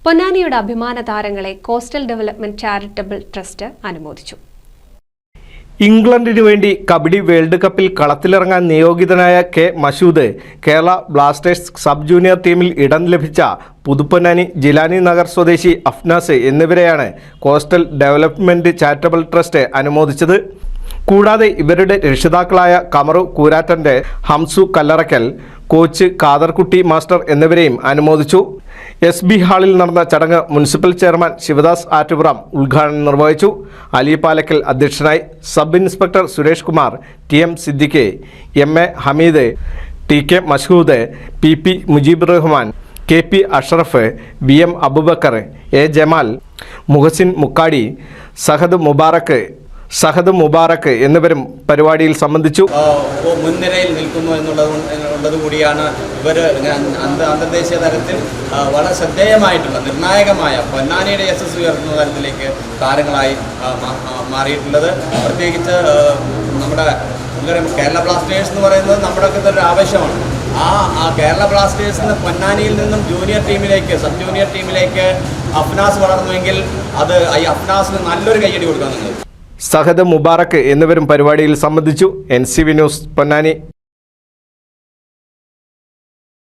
പൊന്നാനിയുടെ അഭിമാന താരങ്ങളെ coastal development charitable trust അനുമോദിച്ചു. ഇംഗ്ലണ്ടിനു വേണ്ടി കബഡി വേൾഡ് കപ്പിൽ കളത്തിലിറങ്ങാൻ നിയോഗിതനായ K Mashood Kerala Blasters sub junior ടീമിൽ ഇടം ലഭിച്ച പുതുപ്പൊന്നാനി ജിലാനി നഗർ സ്വദേശി അഫ്നാസ് എന്നിവരെയാണ് കോസ്റ്റൽ ഡെവലപ്മെന്റ് ചാരിറ്റബിൾ ട്രസ്റ്റ് അനുമോദിച്ചത്. കൂടാതെ ഇവരുടെ രക്ഷിതാക്കളായ കമറു കൂരാറ്റൻ്റെ, ഹംസു കല്ലറയ്ക്കൽ, കോച്ച് ഖാദർകുട്ടി മാസ്റ്റർ എന്നിവരെയും അനുമോദിച്ചു. SB ഹാളിൽ നടന്ന ചടങ്ങ് മുനിസിപ്പൽ ചെയർമാൻ ശിവദാസ് ആറ്റുപുറം ഉദ്ഘാടനം നിർവഹിച്ചു. അലി പാലക്കൽ അധ്യക്ഷനായി. Sub inspector Suresh Kumar, TM Siddique, MA Hameed, TK Mashood, PP Mujeeb Rahman, KP Ashraf, BM Abubakar, A Jamal, Muhasin Mukkadi, Sahad Mubarak എന്നിവരും പരിപാടിയിൽ സംബന്ധിച്ചു. മുൻനിരയിൽ നിൽക്കുന്നു എന്നുള്ളത് കൂടിയാണ് ഇവർ അന്തർദേശീയ തലത്തിൽ വളരെ ശ്രദ്ധേയമായിട്ടുള്ള നിർണായകമായ പൊന്നാനിയുടെ യശസ് ഉയർത്തുന്ന തരത്തിലേക്ക് താരങ്ങളായി മാറിയിട്ടുള്ളത്. പ്രത്യേകിച്ച് നമ്മുടെ കേരള ബ്ലാസ്റ്റേഴ്സ് എന്ന് പറയുന്നത് നമ്മുടെയൊക്കെ ഒരു ആവശ്യമാണ്. ആ കേരള ബ്ലാസ്റ്റേഴ്സിന് പൊന്നാനിയിൽ നിന്നും ജൂനിയർ ടീമിലേക്ക്, സബ് ജൂനിയർ ടീമിലേക്ക് അഫ്നാസ് വളർന്നുവെങ്കിൽ അത് ഈ അഫ്നാസിന് നല്ലൊരു കയ്യടി കൊടുക്കാൻ നിങ്ങൾ. സഹദ് മുബാറക്ക് എന്നിവരും പരിപാടിയിൽ സംബന്ധിച്ചു. NCV news Ponnani.